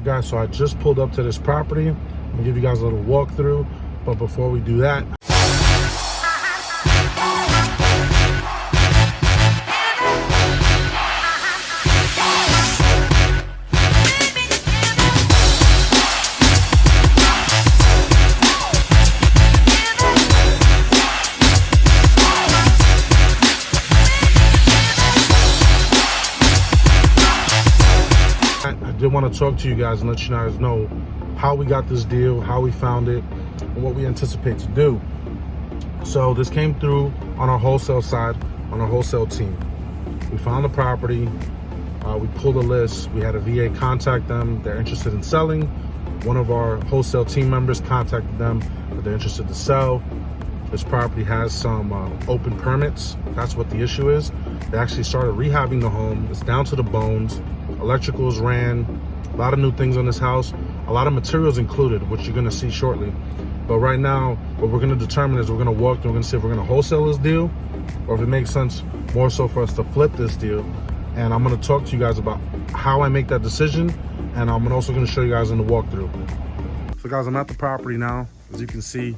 Guys, so I just pulled up to this property. I'm gonna give you guys a little walkthrough, but before we do that, I did want to talk to you guys and let you guys know how we got this deal, how we found it, and what we anticipate to do. So this came through on our wholesale side, on our wholesale team. We found the property, we pulled a list, we had a VA contact them, they're interested in selling. One of our wholesale team members contacted them, but they're interested to sell. This property has some open permits. That's what the issue is. They actually started rehabbing the home. It's down to the bones. Electricals ran, a lot of new things on this house, a lot of materials included, which you're gonna see shortly. But right now, what we're gonna determine is we're gonna walk through, we're gonna see if we're gonna wholesale this deal, or if it makes sense more so for us to flip this deal. And I'm gonna talk to you guys about how I make that decision, and I'm also gonna show you guys in the walkthrough. So guys, I'm at the property now. As you can see,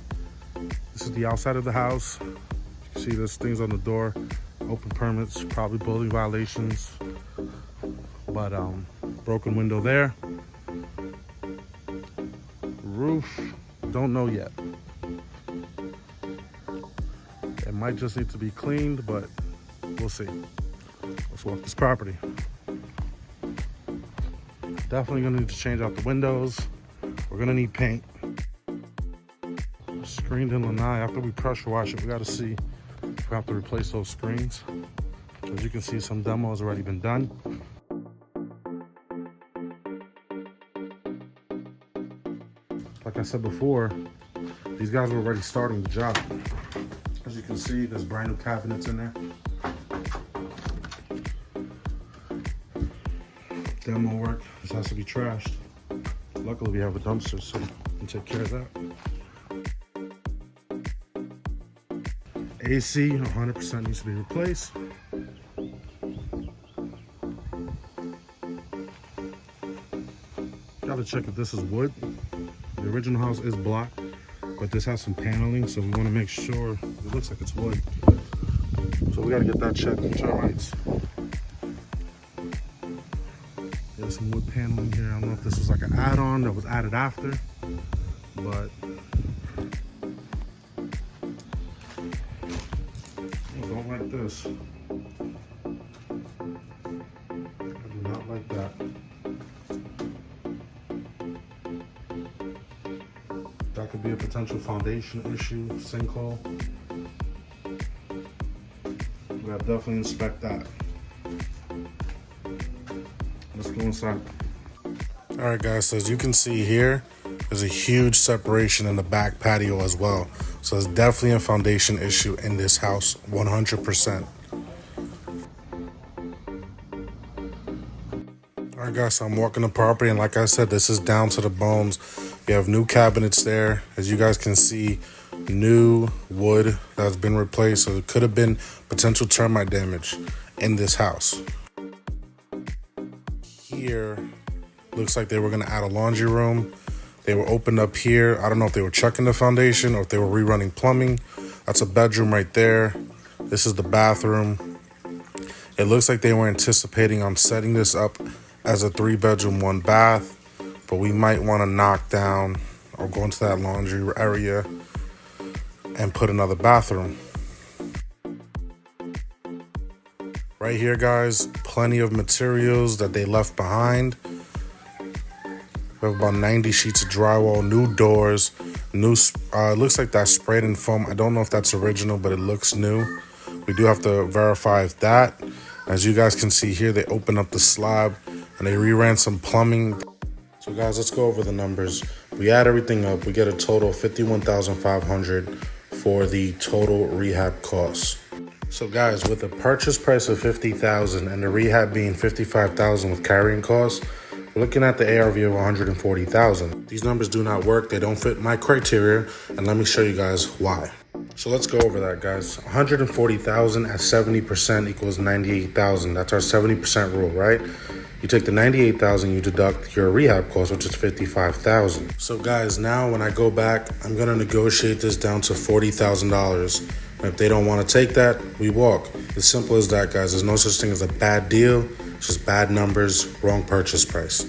this is the outside of the house. You can see there's things on the door, open permits, probably building violations. But broken window there. Roof, don't know yet. It might just need to be cleaned, but we'll see. Let's walk this property. Definitely gonna need to change out the windows. We're gonna need paint. Screened in lanai. After we pressure wash it, we gotta see if we have to replace those screens. As you can see, some demo has already been done. Like I said before, these guys were already starting the job. As you can see, there's brand new cabinets in there. Demo work, this has to be trashed. Luckily we have a dumpster, so we can take care of that. AC, 100% needs to be replaced. Gotta check if this is wood. The original house is block, but this has some paneling, so we want to make sure it looks like it's wood. So we got to get that checked with termites. There's some wood paneling here. I don't know if this was like an add-on that was added after, but I don't like this. I do not like that. That could be a potential foundation issue, sinkhole. We gotta definitely inspect that. Let's go inside. All right, guys, so as you can see here, there's a huge separation in the back patio as well. So there's definitely a foundation issue in this house, 100%. All right, guys, so I'm walking the property, and like I said, this is down to the bones. We have new cabinets there. As you guys can see, new wood that's been replaced. So it could have been potential termite damage in this house. Here, looks like they were gonna add a laundry room. They were opened up here. I don't know if they were checking the foundation or if they were rerunning plumbing. That's a bedroom right there. This is the bathroom. It looks like they were anticipating on setting this up as a 3-bedroom, 1 bath. But we might want to knock down or go into that laundry area and put another bathroom. Right here, guys, plenty of materials that they left behind. We have about 90 sheets of drywall, new doors, new, it looks like that's sprayed in foam. I don't know if that's original, but it looks new. We do have to verify if that. As you guys can see here, they opened up the slab and they reran some plumbing. So guys, let's go over the numbers. We add everything up, we get a total of $51,500 for the total rehab costs. So guys, with a purchase price of $50,000 and the rehab being $55,000 with carrying costs, we're looking at the ARV of $140,000. These numbers do not work, they don't fit my criteria, and let me show you guys why. So let's go over that, guys. $140,000 at 70% equals $98,000. That's our 70% rule, right? You take the $98,000, you deduct your rehab cost, which is $55,000. So guys, now when I go back, I'm gonna negotiate this down to $40,000. If they don't want to take that, we walk. As simple as that, guys. There's no such thing as a bad deal. It's just bad numbers, wrong purchase price.